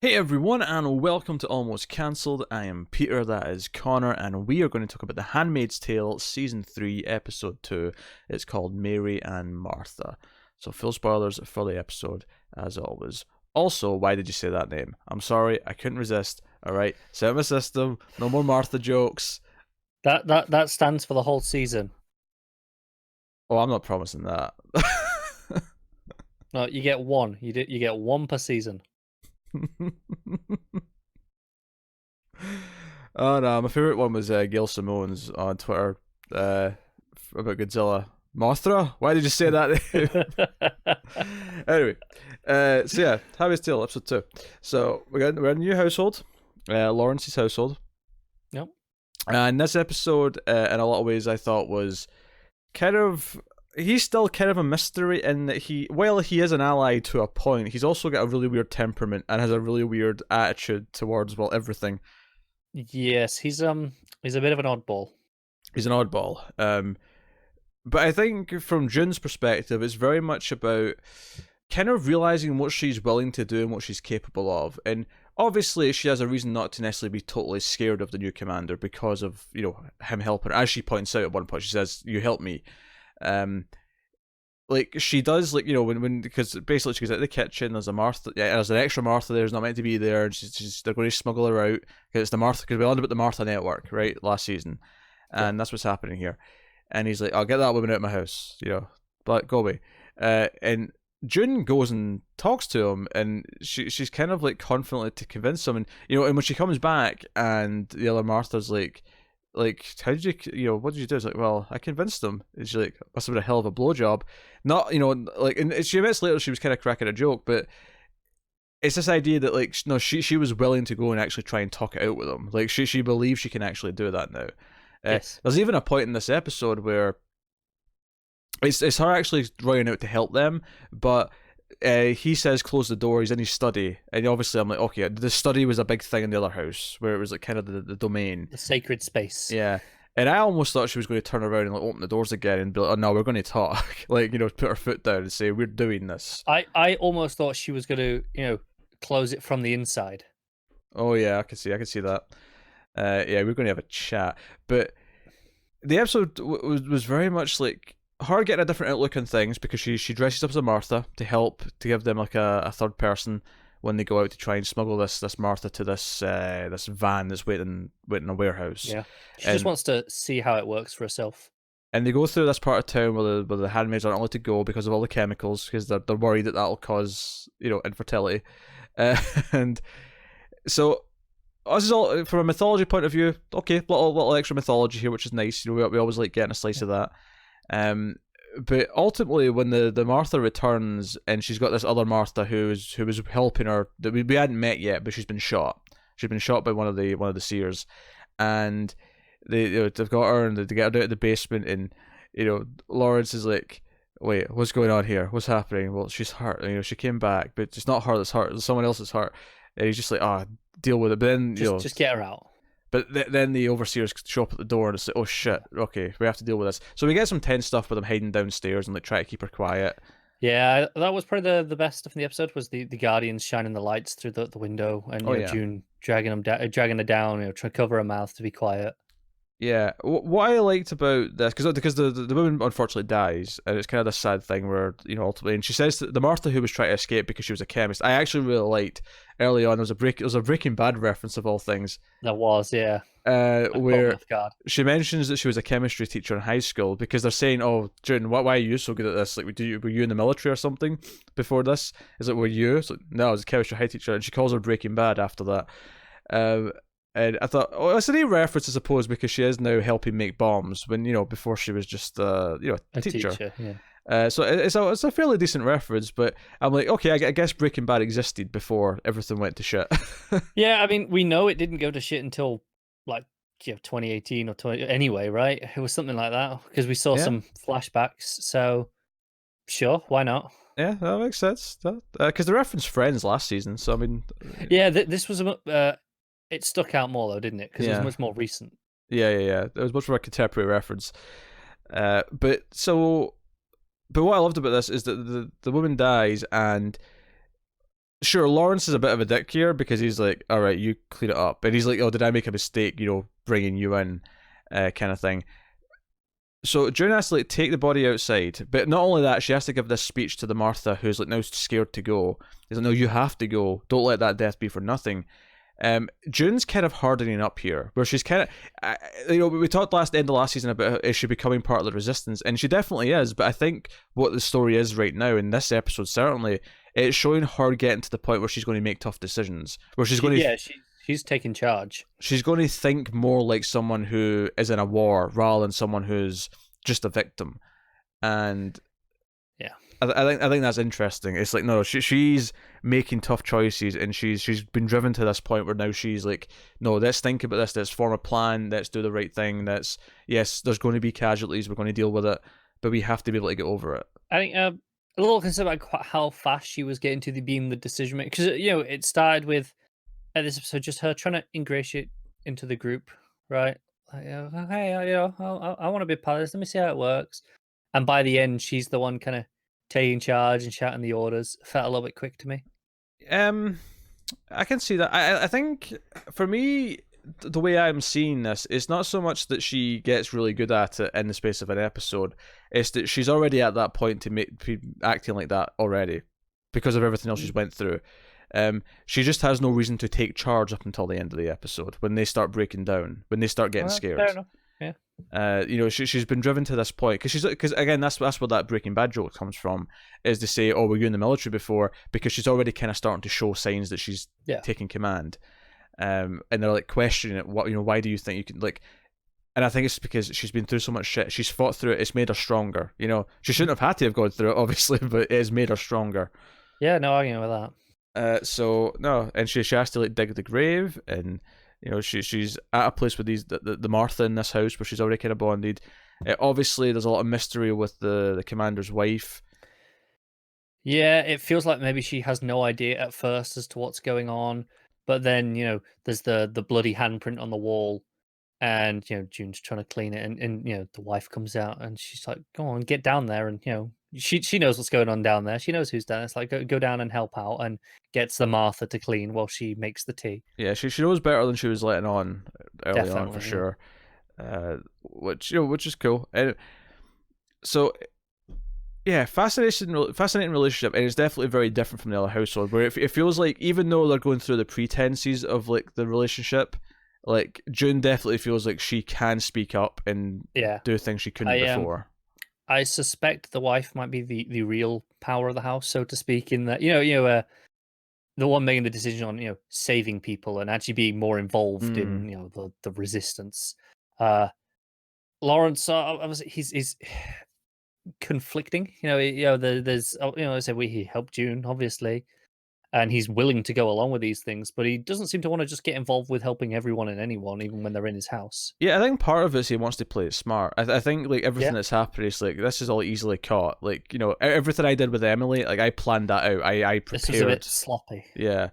Hey everyone, and welcome to Almost Cancelled. I am Peter, that is Connor, and we are going to talk about The Handmaid's Tale, Season 3, Episode 2. It's called Mary and Martha. So, full spoilers for the episode, as always. Also, why did you say that name? I'm sorry, I couldn't resist. Alright, set my system, no more Martha jokes. That stands for the whole season. Oh, I'm not promising that. No, you get one. You get one per season. Oh no, my favourite one was Gail Simone's on Twitter about Godzilla. Mothra? Why did you say that? Anyway, so yeah, Handmaid's Tale, episode 2. So we're in a new household, Lawrence's household. Yep. And this episode, in a lot of ways, I thought was kind of. He's still kind of a mystery in that while he is an ally to a point, he's also got a really weird temperament and has a really weird attitude towards, well, everything. Yes, he's a bit of an oddball. He's an oddball. But I think from June's perspective, it's very much about kind of realizing what she's willing to do and what she's capable of. And obviously, she has a reason not to necessarily be totally scared of the new commander because of, him helping her. As she points out at one point, she says, "You help me." Like she does, like when because basically she goes out the kitchen. There's a Martha, yeah, there's an extra Martha there who's not meant to be there, and they're going to smuggle her out because it's the Martha, because we learned about the Martha network right last season, and that's what's happening here. And he's like, "I'll get that woman out of my house, but go away." And June goes and talks to him, and she's kind of like confidently to convince him, and and when she comes back, and the other Martha's like, how did what did you do? It's like, well, I convinced them. And she's like, must have been a hell of a blowjob. Not, like, and she admits later she was kind of cracking a joke, but it's this idea that, like, no, she was willing to go and actually try and talk it out with him. Like, she believes she can actually do that now. Yes. There's even a point in this episode where it's her actually running out to help them, but he says close the door. He's in his study, and obviously I'm like, okay, the study was a big thing in the other house where it was like kind of the domain, The sacred space. yeah. And I almost thought she was going to turn around and like open the doors again and be like, "Oh no, we're going to talk." Like, put her foot down and say, "We're doing this." I almost thought she was going to close it from the inside. Oh yeah, I can see that. Yeah, we're going to have a chat, but the episode was very much like her getting a different outlook on things because she dresses up as a Martha to help to give them like a third person when they go out to try and smuggle this Martha to this van that's waiting in a warehouse. Yeah, she just wants to see how it works for herself. And they go through this part of town where the handmaids aren't allowed to go because of all the chemicals, because they're worried that that'll cause infertility, and so this is all from a mythology point of view. Okay, little extra mythology here, which is nice. We always like getting a slice of that. But ultimately, when the Martha returns and she's got this other Martha who was helping her that we hadn't met yet, but she's been shot. She's been shot by one of the seers, and they've got her and they get her out of the basement, and Lawrence is like, "Wait, what's going on here? What's happening?" Well, she's hurt. She came back, but it's not her that's hurt. It's someone else that's hurt. And he's just like, deal with it. But then Just get her out. But then the overseers show up at the door and it's like, oh shit, okay, we have to deal with this. So we get some tense stuff with them hiding downstairs and like try to keep her quiet. Yeah, that was probably the best stuff in the episode, was the guardians shining the lights through the window, and June dragging her down, trying to cover her mouth to be quiet. Yeah, what I liked about this, because the woman unfortunately dies, and it's kind of this sad thing where ultimately, and she says that the Martha who was trying to escape because she was a chemist. I actually really liked early on. There was a Breaking Bad reference of all things. That was, yeah. Where she mentions that she was a chemistry teacher in high school, because they're saying, "Oh, June, why are you so good at this? Like, were you in the military or something before this?" Is it were you? It's like, no, I was a chemistry high teacher, and she calls her Breaking Bad after that. And I thought, oh, it's a neat reference, I suppose, because she is now helping make bombs when before she was just a teacher. Yeah. So it's a fairly decent reference, but I'm like, okay, I guess Breaking Bad existed before everything went to shit. Yeah, I mean, we know it didn't go to shit until like 2018 or 20 anyway, right? It was something like that because we saw some flashbacks. So sure, why not? Yeah, that makes sense. Because the reference Friends last season, so I mean, yeah, this was it stuck out more though, didn't it? Because it was much more recent. Yeah. It was much more a contemporary reference. But what I loved about this is that the woman dies, and sure, Lawrence is a bit of a dick here because he's like, all right, you clean it up, and he's like, oh, did I make a mistake? Bringing you in, kind of thing. So June has to like take the body outside, but not only that, she has to give this speech to the Martha, who's like now scared to go. He's like, no, you have to go. Don't let that death be for nothing. June's kind of hardening up here, where she's kind of, we talked end of last season about is she becoming part of the resistance, and she definitely is. But I think what the story is right now in this episode, certainly, it's showing her getting to the point where she's going to make tough decisions, where she's taking charge. She's going to think more like someone who is in a war rather than someone who's just a victim, and yeah, I think that's interesting. It's like, no, she's making tough choices, and she's been driven to this point where now she's like, no, let's think about this. Let's form a plan. Let's do the right thing. Yes, there's going to be casualties. We're going to deal with it, but we have to be able to get over it. I think a little concerned about how fast she was getting to being the decision maker, because it started with this episode just her trying to ingratiate into the group, right? Like, hey, I want to be part of this. Let me see how it works. And by the end, she's the one kind of taking charge and shouting the orders. Felt a little bit quick to me. I can see that. I think for me, the way I'm seeing this is not so much that she gets really good at it in the space of an episode. It's that she's already at that point to be acting like that already because of everything else she's went through. She just has no reason to take charge up until the end of the episode when they start breaking down, when they start getting scared. Fair enough. Yeah. She's been driven to this point because again that's where that Breaking Bad joke comes from, is to say, oh, were you in the military before? Because she's already kind of starting to show signs that she's taking command, and they're like questioning it. Why do you think you can like? And I think it's because she's been through so much shit. She's fought through it. It's made her stronger. She shouldn't have had to have gone through it, obviously, but it has made her stronger. Yeah, no arguing with that. So no, and she has to like dig the grave, and she's at a place with the Martha in this house where she's already kind of bonded. Obviously, there's a lot of mystery with the commander's wife. Yeah, it feels like maybe she has no idea at first as to what's going on, but then there's the bloody handprint on the wall, and June's trying to clean it, and the wife comes out and she's like, "Go on, get down there," and she knows what's going on down there. She knows who's down. It's like go down and help out, and gets the Martha to clean while she makes the tea. Yeah, she knows better than she was letting on early Definitely, on for sure. Which is cool. And so yeah, fascinating relationship, and it's definitely very different from the other household, where it feels like even though they're going through the pretenses of like the relationship, like June definitely feels like she can speak up and do things she couldn't before. I suspect the wife might be the real power of the house, so to speak, in that the one making the decision on saving people and actually being more involved in the resistance. Lawrence, he's conflicting. There's I said he helped June obviously, and he's willing to go along with these things, but he doesn't seem to want to just get involved with helping everyone and anyone, even when they're in his house. Yeah, I think part of it is he wants to play it smart. I think like everything that's happening is like, this is all easily caught. Like everything I did with Emily, like I planned that out. I prepared. This was a bit sloppy. Yeah.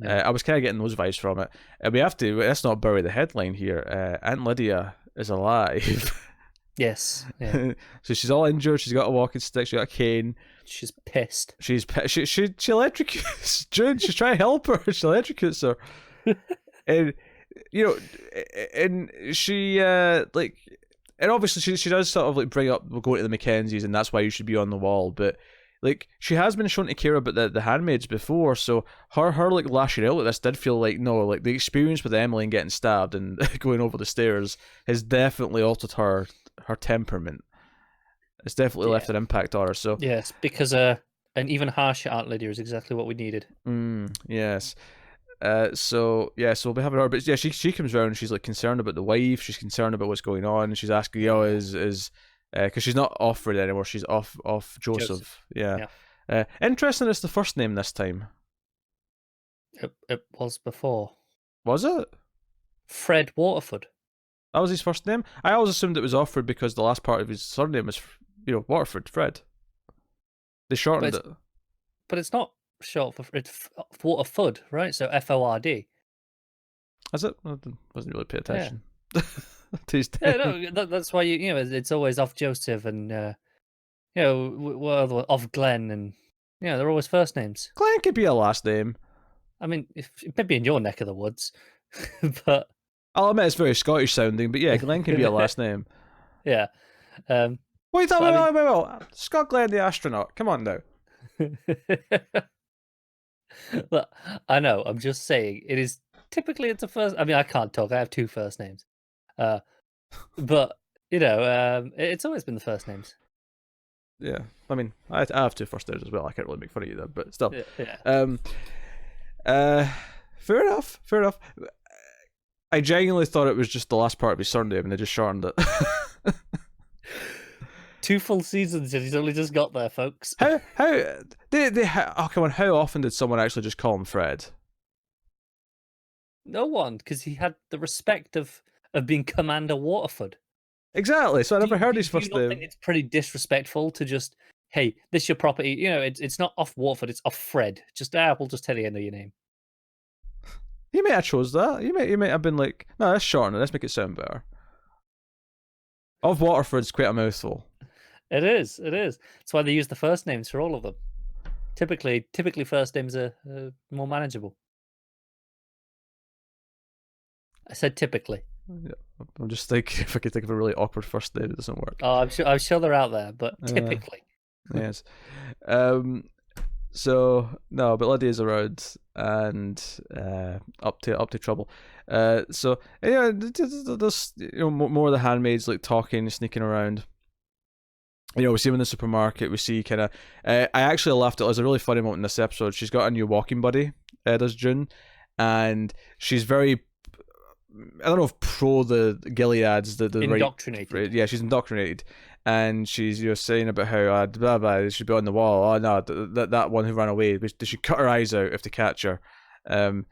I was kind of getting those vibes from it. Let's not bury the headline here. Aunt Lydia is alive. Yes. Yeah. So she's all injured. She's got a walking stick. She's got a cane. She's pissed. She electrocutes June. She's trying to help her. She electrocutes her. And and she like, and obviously she does sort of like bring up, we're going to the Mackenzies, and that's why you should be on the wall. But like, she has been shown to care about the handmaids before, so her like lashing out like this did feel like, no, like the experience with Emily and getting stabbed and going over the stairs has definitely altered her temperament. It's definitely left an impact on her. So yes, because an even harsher Aunt Lydia is exactly what we needed. Yes. So we'll be having her, but yeah, she comes around and she's like concerned about the wife. She's concerned about what's going on, and she's asking, is because she's not Offred anymore. She's off Joseph. Yeah. Interesting. It's the first name this time. It was before. Was it? Fred Waterford. That was his first name. I always assumed it was Offred because the last part of his surname was, Waterford, Fred. They shortened it. But it's not short for it's Waterford, right? So Ford. Is it? I wasn't really paying attention. No, that's why it's always off Joseph and off Glenn, and Yeah, they're always first names. Glenn could be a last name. I mean, maybe in your neck of the woods, but I'll admit it's very Scottish sounding, but yeah, Glenn can be a last name. yeah. What are you talking But I mean, about? Scott Glenn the astronaut. Come on now. look, I know. I'm just saying it is typically it's a first. I mean, I can't talk. I have two first names, uh, but it's always been the first names. Yeah, I mean, I have two first names as well. I can't really make fun of you there, but still. Yeah. Fair enough. Fair enough. I genuinely thought it was just the last part of his surname, and they just shortened it. 2 full seasons, and he's only just got there, folks. How oh come on, how often did someone actually just call him Fred? No one, because he had the respect of being Commander Waterford. Exactly. So I never heard his first Do you not name. think it's pretty disrespectful to just, hey, this is your property? It's not off Waterford, it's off Fred. We'll just tell you end of your name. You may have chose that. You may have been like, no, let's shorten it. Let's make it sound better. Of Waterford's quite a mouthful. It is. That's why they use the first names for all of them. Typically, first names are more manageable. I said typically. Yeah, I'm just thinking if I could think of a really awkward first name, it doesn't work. Oh, I'm sure they're out there, but typically. Yes. So no, but Lydia's around and up to trouble. So yeah, there's more of the handmaids like talking, sneaking around. We see them in the supermarket. We see kind of. I actually laughed at. It was a really funny moment in this episode. She's got a new walking buddy. Does June, and she's very. I don't know if pro the Gilead's the indoctrinated. Right, yeah, she's indoctrinated, and she's saying about how blah blah they should be on the wall. Oh no, that one who ran away. They should cut her eyes out if they catch her. And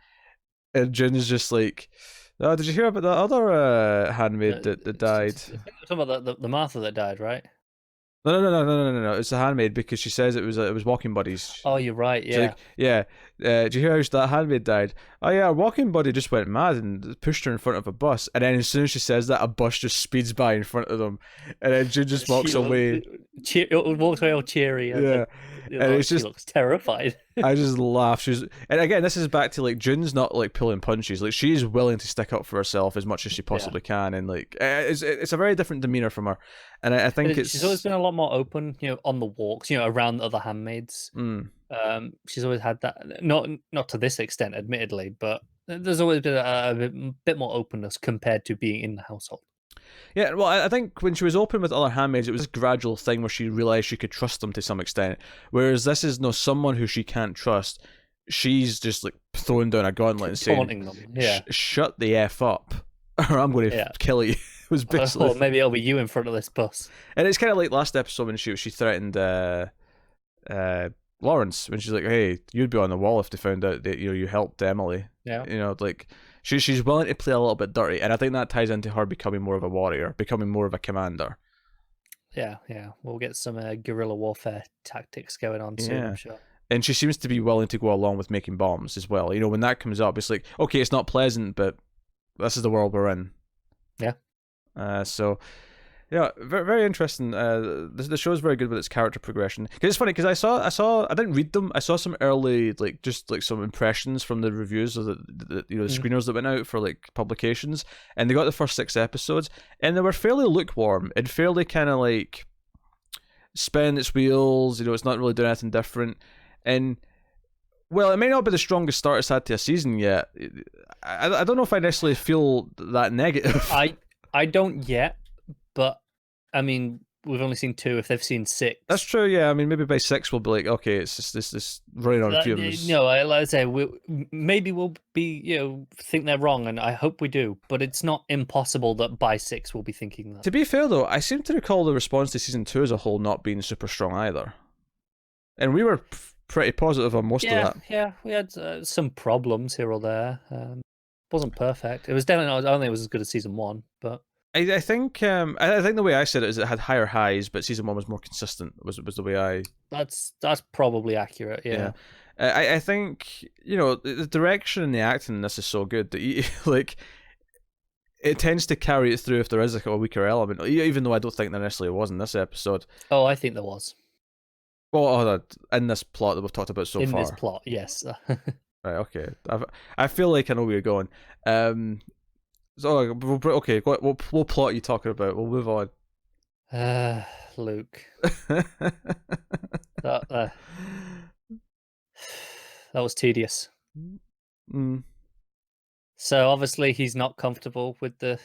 June is just like, oh, did you hear about that other handmaid that died? I think we're talking about the Martha that died, right? No. It's a handmaid because she says it was walking buddies. Oh, you're right. Yeah. Like, yeah. Did you hear how that handmaid died? Oh yeah, our walking buddy just went mad and pushed her in front of a bus. And then as soon as she says that, a bus just speeds by in front of them, and then June just walks away. Walks away all cheery. Yeah. And it's just, she looks terrified. I just laugh. And again, this is back to like June's not like pulling punches. Like she's willing to stick up for herself as much as she possibly can, and like it's a very different demeanor from her. And I think she's always been a lot more open, on the walks, around other handmaids. She's always had that, not to this extent, admittedly, but there's always been a bit more openness compared to being in the household. Yeah, well, I think when she was open with other handmaids, it was this gradual thing where she realised she could trust them to some extent. Whereas this is someone who she can't trust. She's just like throwing down a gauntlet and saying, taunting them. Yeah, shut the F up, or I'm going to kill you. It was basically. Or maybe it'll be you in front of this bus. And it's kind of like last episode when she threatened Lawrence when she's like, "Hey, you'd be on the wall if they found out that you helped Emily." Yeah, like. She's willing to play a little bit dirty, and I think that ties into her becoming more of a warrior, becoming more of a commander. Yeah. We'll get some guerrilla warfare tactics going on soon, I'm sure. And she seems to be willing to go along with making bombs as well. When that comes up, it's like, okay, it's not pleasant, but this is the world we're in. Yeah. So, yeah, very, very interesting. The show is very good with its character progression. Cause it's funny because I didn't read them. I saw some early some impressions from the reviews of the screeners that went out for like publications, and they got the first 6 episodes, and they were fairly lukewarm and fairly kind of like spinning its wheels. It's not really doing anything different, and well, it may not be the strongest start it's had to a season yet. I don't know if I necessarily feel that negative. I don't yet, but I mean, we've only seen 2. If they've seen 6, that's true. Yeah, I mean, maybe by 6 we'll be like, okay, it's just this running on fumes. No, like I say, maybe we'll be think they're wrong, and I hope we do. But it's not impossible that by 6 we'll be thinking that. To be fair, though, I seem to recall the response to season 2 as a whole not being super strong either, and we were pretty positive on most of that. Yeah, we had some problems here or there. Wasn't perfect. It was definitely not. I don't think it was as good as season 1, but. I think the way I said it is it had higher highs, but season 1 was more consistent. Was the way I. That's probably accurate. Yeah. I think the direction and the acting in this is so good that like it tends to carry it through if there is like a weaker element. Even though I don't think there necessarily was in this episode. Oh, I think there was. Well, in this plot that we've talked about so in this far. plot. Yes. Right. Okay. I feel like I know where you're going. So okay, what plot are you talking about? We'll move on. Luke. That that was tedious. Mm, So obviously he's not comfortable with the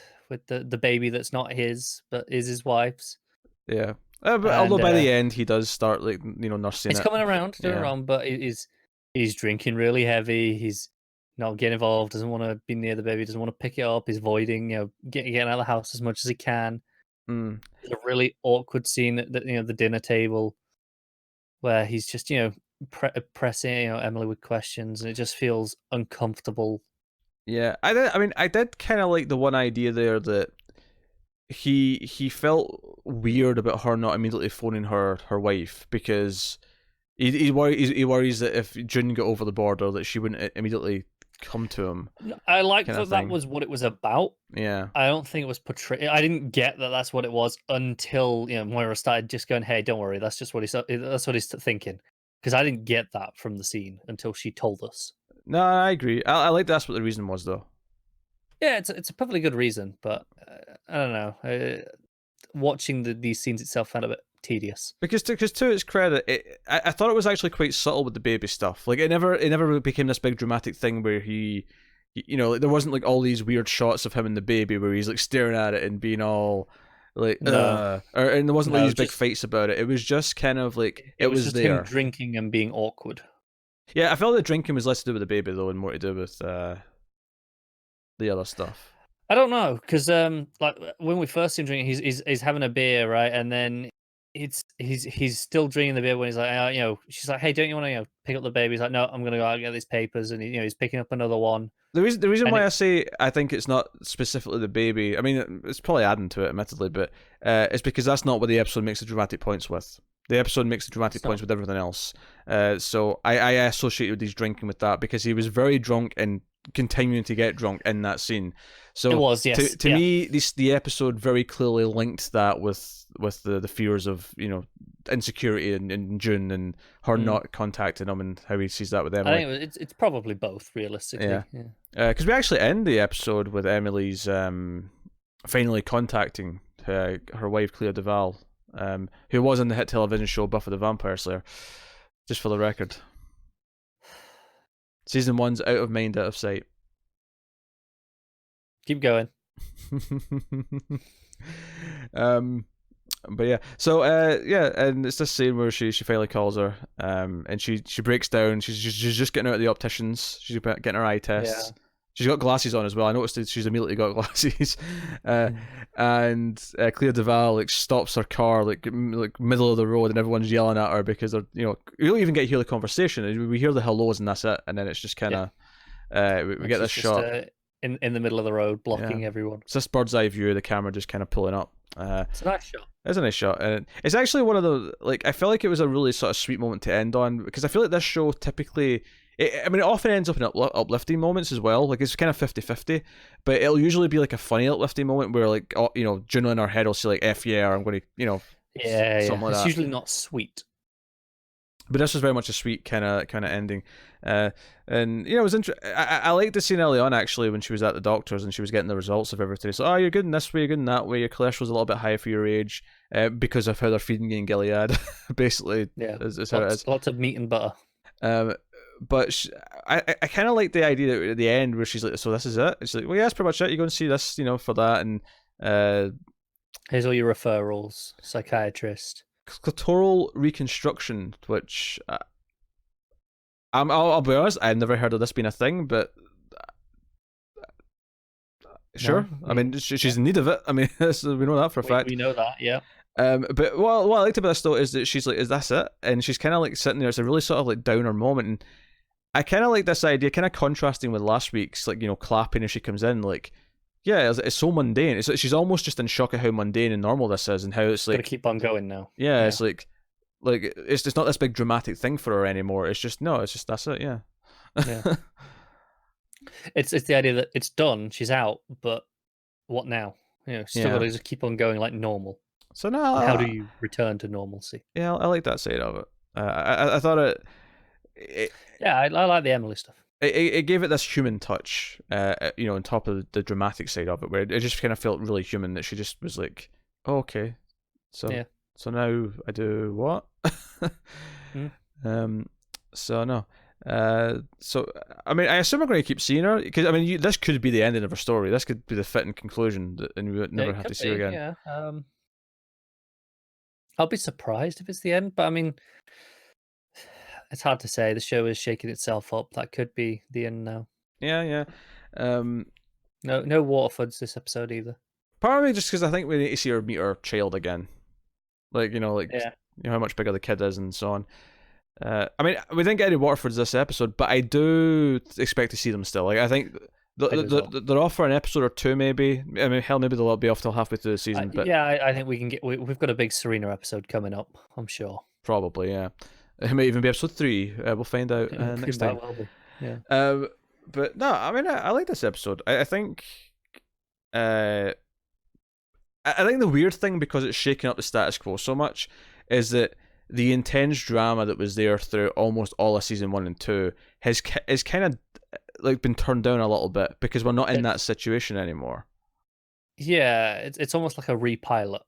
baby that's not his, but is his wife's. yeah. But although And by the end he does start like nursing he's it. coming around, don't get me Yeah. wrong, but he's drinking really heavy. He's not getting involved. Doesn't want to be near the baby. Doesn't want to pick it up. He's avoiding, getting out of the house as much as he can. Mm. There's a really awkward scene at the dinner table where he's just pressing Emily with questions, and it just feels uncomfortable. Yeah. I did kind of like the one idea there that he felt weird about her not immediately phoning her wife because he worries that if June got over the border that she wouldn't immediately come to him, I like kind of that thing. was what it was about. Yeah. I don't think it was portrayed. I didn't get that that's what it was until Moira started just going, "Hey, don't worry, that's just what he's thinking." Because I didn't get that from the scene until she told us. No, I agree. I like that's what the reason was though. Yeah, it's a perfectly good reason, but I don't know. Watching these scenes itself found a bit tedious. Because to its credit, I thought it was actually quite subtle with the baby stuff. Like it never became this big dramatic thing where like, there wasn't like all these weird shots of him and the baby where he's like staring at it and being all like No, and there wasn't like no, these big just fights about it. It was just kind of like it it was was just him there. drinking and being awkward. Yeah, I felt the drinking was less to do with the baby though, and more to do with the other stuff. I don't know because like when we first see him drinking, he's having a beer, right, and then he's still drinking the beer when he's like, she's like, hey, don't you want to pick up the baby? He's like, no, I'm gonna go out and get these papers, and he's picking up another one. The reason And why I say I think it's not specifically the baby, I mean it's probably adding to it, admittedly, but it's because that's not what the episode makes the dramatic points with. The episode makes the dramatic points with everything else. So I associated these drinking with that because he was very drunk and continuing to get drunk in that scene. So it was, yes. to me, the episode very clearly linked that with the fears of insecurity in June and her not contacting him and how he sees that with Emily. I think it's probably both, realistically. Yeah. Because we actually end the episode with Emily's finally contacting her wife Claire Duval, who was in the hit television show Buffy the Vampire Slayer. Just for the record, season 1's out of mind, out of sight. Keep going. But yeah, so and it's this scene where she finally calls her, and she breaks down. She's just getting out of the opticians. She's getting her eye tests. Yeah. She's got glasses on as well. I noticed that she's immediately got glasses. And Claire Duval like stops her car like middle of the road, and everyone's yelling at her because they're you don't even get to hear the conversation. We hear the hellos and that's it, and then it's just kind of we get this shot in the middle of the road blocking everyone. It's this bird's eye view of the camera just kind of pulling up. It's a nice shot. It's a nice shot, and it's actually one of the I feel like it was a really sort of sweet moment to end on because I feel like this show typically. It often ends up in uplifting moments as well. Like it's kind of 50-50, but it'll usually be like a funny uplifting moment where like Juno in her head will say like "F yeah" or I'm going to something like it's that. usually not sweet. But this was very much a sweet kind of ending, and it was interesting. I liked the scene early on actually when she was at the doctor's and she was getting the results of everything. So you're good in this way, you're good in that way. Your cholesterol's a little bit high for your age, because of how they're feeding you in Gilead. Basically, is how it is. Lots of meat and butter. But I kind of like the idea that at the end where she's like, so this is it. It's like, well, yeah, that's pretty much it. You go and see this, for that, and here's all your referrals, psychiatrist. Clitoral reconstruction, which I'll be honest, I've never heard of this being a thing, but sure. No, I mean, she's in need of it. I mean, we know that for a fact. We know that, yeah. But what I liked about this though is that she's like, is that's it? And she's kind of like sitting there. It's a really sort of like downer moment, and I kind of like this idea, kind of contrasting with last week's, like clapping as she comes in, like. Yeah, it's so mundane. She's almost just in shock at how mundane and normal this is, and how it's like gotta keep on going now. Yeah, it's like it's not this big dramatic thing for her anymore. It's just that's it. Yeah. Yeah. It's the idea that it's done. She's out, but what now? She's still got to just keep on going like normal. So now, how do you return to normalcy? Yeah, I like that side of it. I thought it Yeah, I like the Emily stuff. it gave it this human touch, on top of the dramatic side of it, where it just kind of felt really human. That she just was like, oh, okay, so Yeah. so now I do what? Mm. um, so no. So I mean, I assume we're going to keep seeing her because I mean, this could be the ending of her story. This could be the fitting conclusion, and we would never It have to could see her be, again. yeah. I'll be surprised if it's the end, but I mean, it's hard to say. The show is shaking itself up. That could be the end now. Yeah, yeah. Um, No Waterfords this episode either. Part of me just because I think we need to see her meet her child again, like Yeah. how much bigger the kid is and so on. I mean, we didn't get any Waterfords this episode, but I do expect to see them still. Like, I think I do as well. they're off for an episode or two, maybe. I mean, hell, maybe they'll be off till halfway through the season, but Yeah, I think we can get. We've got a big Serena episode coming up. I'm sure. probably, yeah. It may even be episode 3. We'll find out next time. That will be. Yeah. But no, I mean, I like this episode. I think, I think the weird thing, because it's shaking up the status quo so much, is that the intense drama that was there through almost all of season 1 and 2 is kind of like been turned down a little bit because we're not in that situation anymore. Yeah, it's almost like a repilot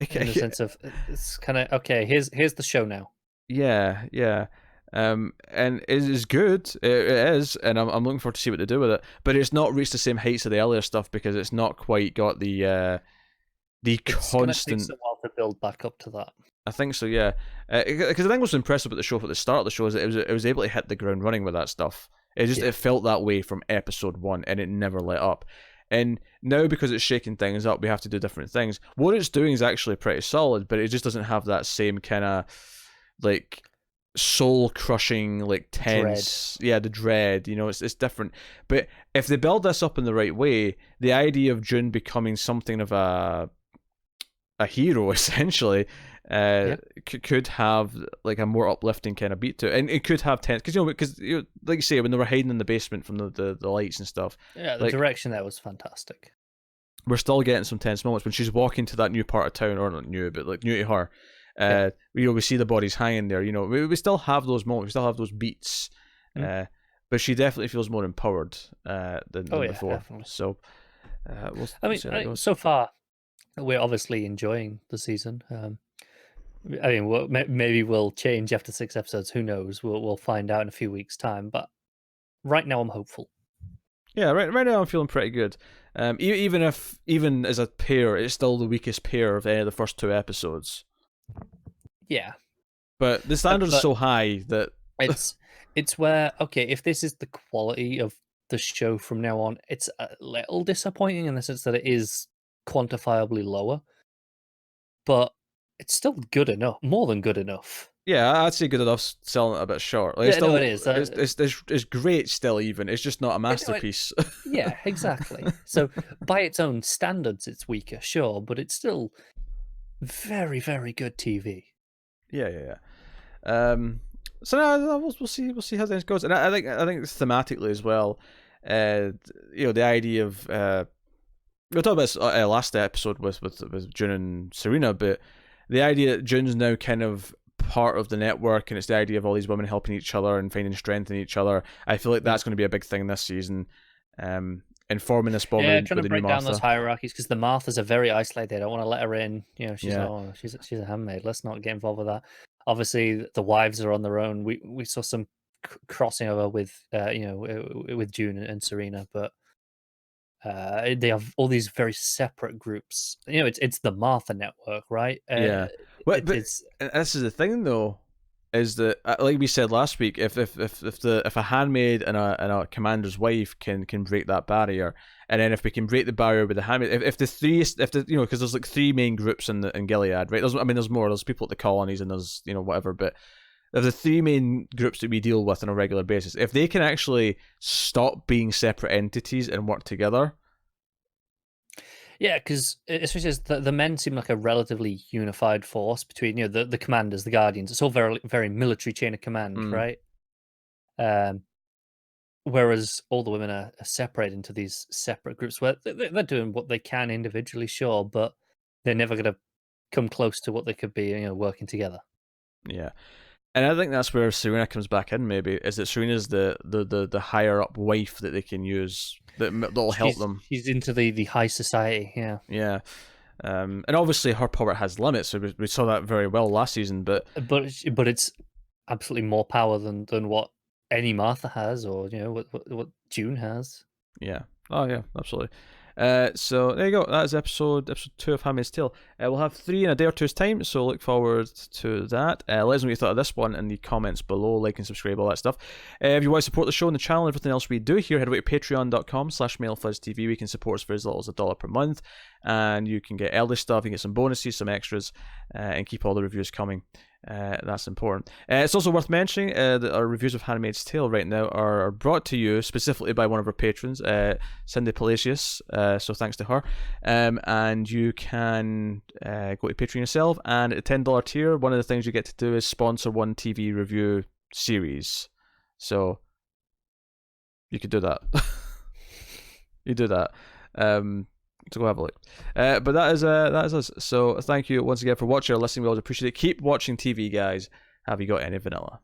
in the sense of it's kind of okay. Here's the show now. Yeah, yeah. And it is good. It is, and I'm looking forward to see what they do with it. But it's not reached the same heights of the earlier stuff because it's not quite got the It's constant. gonna take a while to build back up to that. I think so, yeah. Because I think what's impressive about the show at the start of the show is that it was able to hit the ground running with that stuff. It felt that way from episode 1, and it never let up. And now, because it's shaking things up, we have to do different things. What it's doing is actually pretty solid, but it just doesn't have that same kind of like soul crushing, like tense, Dread. yeah, the dread. It's different. But if they build this up in the right way, the idea of June becoming something of a hero essentially could have like a more uplifting kind of beat to it, and it could have tense because like you say, when they were hiding in the basement from the lights and stuff. Yeah, the like, direction there was fantastic. we're still getting some tense moments when she's walking to that new part of town, or not new, but like new to her. We see the bodies hanging there. We still have those moments. We still have those beats. But she definitely feels more empowered than before. Definitely. So, we'll see how it goes. So far, we're obviously enjoying the season. I mean, maybe we'll change after 6 episodes. Who knows? We'll find out in a few weeks' time. But right now, I'm hopeful. Yeah, right now I'm feeling pretty good. Even as a pair, it's still the weakest pair of any of the first 2 episodes. Yeah, but the standards are so high that it's where, okay, if this is the quality of the show from now on, it's a little disappointing in the sense that it is quantifiably lower, but it's still good enough, more than good enough. Yeah, I'd say good enough selling it a bit short. Like, no, it is. It's great still, even. It's just not a masterpiece. Yeah, exactly. So by its own standards, it's weaker, sure, but it's still very, very good TV. Yeah. So now we'll see how things goes, and I think thematically as well. The idea of we talked about this last episode with June and Serena, but the idea that June's now kind of part of the network, and it's the idea of all these women helping each other and finding strength in each other. I feel like that's going to be a big thing this season. And forming this bond with trying to break down those hierarchies, because the Marthas are very isolated. They don't want to let her in. She's she's a handmaid. Let's not get involved with that. Obviously, the wives are on their own. We saw some crossing over with with June and Serena, but they have all these very separate groups. It's the Martha network, right? But this is the thing, though, is that like we said last week, if a handmaid and a commander's wife can break that barrier, and then if we can break the barrier with the handmaid, if because there's like 3 main groups in Gilead, right? There's more. There's people at the colonies, and there's whatever, but there's the 3 main groups that we deal with on a regular basis. If they can actually stop being separate entities and work together. Yeah, because especially as the men seem like a relatively unified force between the commanders, the guardians. It's all very very military chain of command, right? Whereas all the women are separated into these separate groups where they're doing what they can individually, sure, but they're never going to come close to what they could be, working together. Yeah. And I think that's where Serena comes back in. Maybe is that Serena's the higher up wife that they can use that'll help them. She's into the high society, yeah. Yeah. And obviously her power has limits. So we saw that very well last season. But It's absolutely more power than what any Martha has, or what June has. yeah. Oh yeah, absolutely. So there you go. That is episode 2 of Handmaid's Tale. We'll have 3 in a day or two's time, so look forward to that. Let us know what you thought of this one in the comments below. Like and subscribe, all that stuff. If you want to support the show and the channel and everything else we do here, head over to patreon.com/MailFuzzTV. We can support us for as little as $1 per month, and you can get early stuff, you can get some bonuses, some extras, and keep all the reviews coming. That's important. It's also worth mentioning that our reviews of Handmaid's Tale right now are brought to you specifically by one of our patrons, Cindy Palacios. So thanks to her. And you can go to Patreon yourself, and at the $10 tier, one of the things you get to do is sponsor one TV review series. So you could do that. You do that. So go have a look. But that is us. So thank you once again for watching or listening. We always appreciate it. Keep watching TV, guys. Have you got any vanilla?